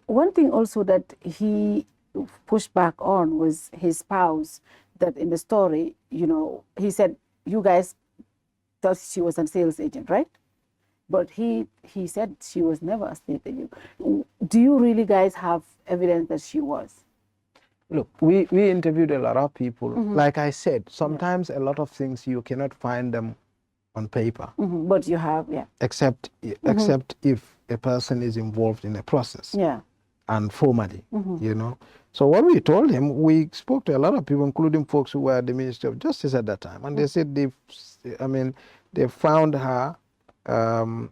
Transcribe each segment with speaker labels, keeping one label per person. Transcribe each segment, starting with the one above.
Speaker 1: One thing also that he pushed back on was his spouse, that in the story, he said, you guys thought she was a sales agent, right? But he said she was never a state agent. Do you really guys have evidence that she was?
Speaker 2: Look, we interviewed a lot of people. Like I said, sometimes a lot of things you cannot find them on paper.
Speaker 1: But you have, yeah.
Speaker 2: Except if a person is involved in a process.
Speaker 1: Yeah.
Speaker 2: And formally, So what we told him, we spoke to a lot of people, including folks who were at the Ministry of Justice at that time, and they said they found her.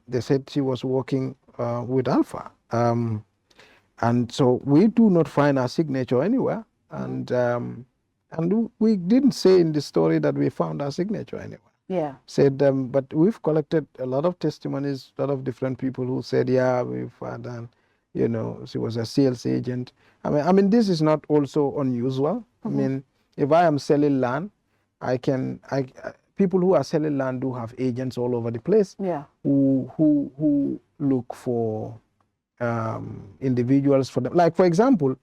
Speaker 2: They said she was working with Alpha, and so we do not find her signature anywhere, and we didn't say in the story that we found her signature anywhere.
Speaker 1: Yeah.
Speaker 2: Said, but we've collected a lot of testimonies, a lot of different people who said, yeah, we've done. She was a sales agent. I mean, this is not also unusual. I mean, if I am selling land, people who are selling land do have agents all over the place.
Speaker 1: Yeah.
Speaker 2: Who look for individuals for them. Like, for example,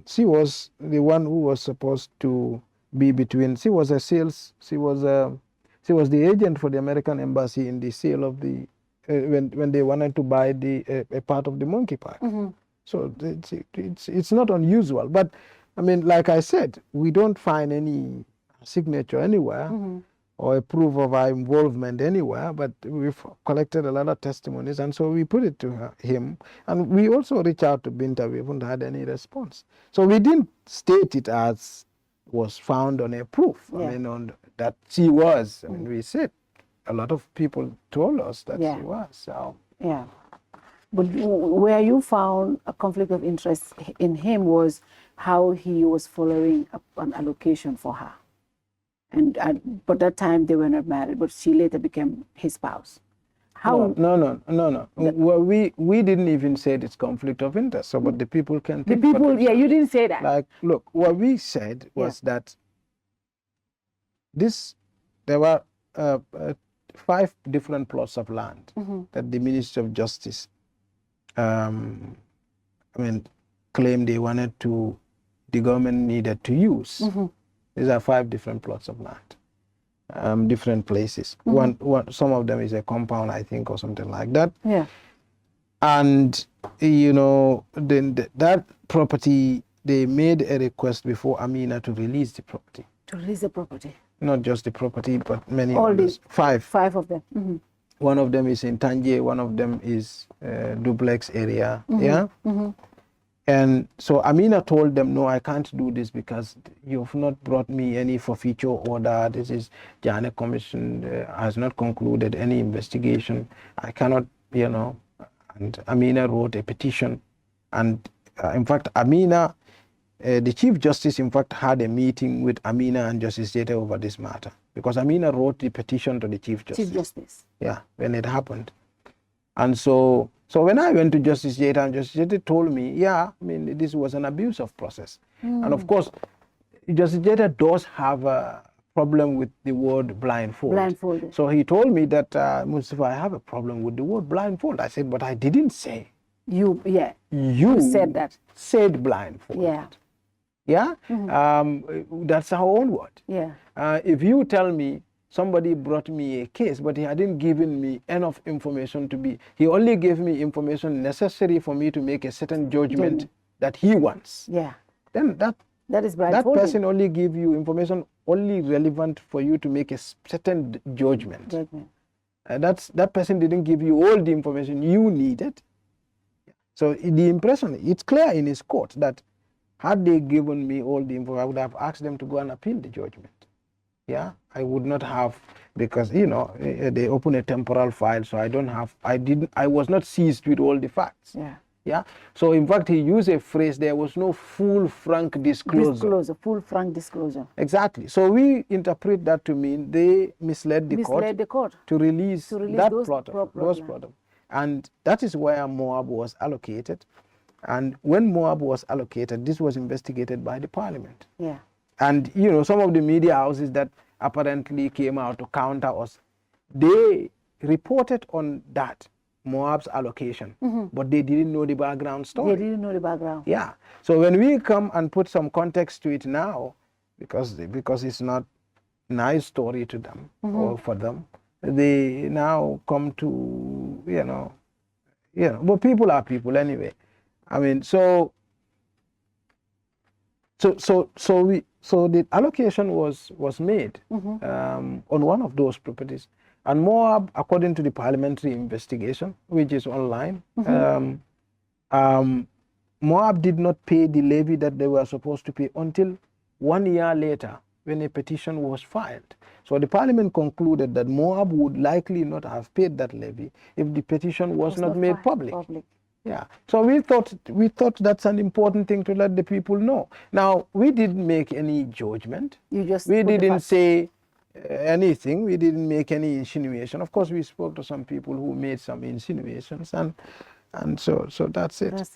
Speaker 2: she was the one who was supposed to be between. She was the agent for the American embassy in the sale of the. When they wanted to buy a part of the monkey park. So it's not unusual. But I mean, like I said, we don't find any signature anywhere or a proof of our involvement anywhere, but we've collected a lot of testimonies, and so we put it to him. And we also reached out to Binta. We haven't had any response. So we didn't state it as was found on a proof.
Speaker 1: Yeah.
Speaker 2: I mean, on that she was. I mean, we said. A lot of people told us that she was. So.
Speaker 1: Yeah. But where you found a conflict of interest in him was how he was following an allocation for her. And but that time they were not married, but she later became his spouse. How?
Speaker 2: No. Well, we didn't even say it's conflict of interest. So, but the people can think.
Speaker 1: The people, yeah, you didn't say that.
Speaker 2: Like, look, what we said was that there were 5 different plots of land that the Ministry of Justice, claimed the government needed to use. These are 5 different plots of land, different places. Some of them is a compound, I think, or something like that.
Speaker 1: Yeah.
Speaker 2: And then that property, they made a request before Amina to release the property.
Speaker 1: To release the property.
Speaker 2: Not just the property, but many
Speaker 1: all
Speaker 2: others. 5.
Speaker 1: 5 of them.
Speaker 2: One of them is in Tanje, one of them is duplex area. Yeah. And so Amina told them, no, I can't do this because you've not brought me any forfeiture order. This is Jana Commission has not concluded any investigation. I cannot, And Amina wrote a petition, and in fact, Amina. The Chief Justice, in fact, had a meeting with Amina and Justice Jeta over this matter, because Amina wrote the petition to the Chief Justice.
Speaker 1: Chief Justice.
Speaker 2: Yeah, when it happened. And so when I went to Justice Jeta, and Justice Jeta told me, this was an abuse of process. And of course, Justice Jeta does have a problem with the word blindfold.
Speaker 1: Blindfolded.
Speaker 2: So he told me that, Mustapha, I have a problem with the word blindfold. I said, but I didn't say. You
Speaker 1: said that.
Speaker 2: Said blindfold.
Speaker 1: Yeah.
Speaker 2: Yeah, that's our own word.
Speaker 1: Yeah.
Speaker 2: If you tell me somebody brought me a case, but he hadn't given me enough information he only gave me information necessary for me to make a certain judgment that he wants.
Speaker 1: Yeah.
Speaker 2: Then that
Speaker 1: is blindfolding.
Speaker 2: That person only give you information only relevant for you to make a certain judgment. That person didn't give you all the information you needed. So the impression, it's clear in his court that had they given me all the info, I would have asked them to go and appeal the judgment. Yeah, I would not have, because they open a temporal file, so I was not seized with all the facts.
Speaker 1: Yeah.
Speaker 2: Yeah. So in fact, he used a phrase, there was no full frank disclosure.
Speaker 1: Full frank disclosure.
Speaker 2: Exactly. So we interpret that to mean they misled the court to release that plot. And that is where Moab was allocated. And when Moab was allocated, this was investigated by the Parliament.
Speaker 1: Yeah.
Speaker 2: And, some of the media houses that apparently came out to counter us, they reported on that Moab's allocation, but they didn't know the background story.
Speaker 1: They didn't know the background.
Speaker 2: Yeah. So when we come and put some context to it now, because it's not nice story to them or for them, they now come to but people are people anyway. I mean, so the allocation was made on one of those properties, and Moab, according to the parliamentary investigation, which is online, Moab did not pay the levy that they were supposed to pay until 1 year later, when a petition was filed. So the parliament concluded that Moab would likely not have paid that levy if the petition was not made public. Yeah. So we thought that's an important thing to let the people know. Now, we didn't make any judgment. We didn't say anything. We didn't make any insinuation. Of course, we spoke to some people who made some insinuations, and so that's it.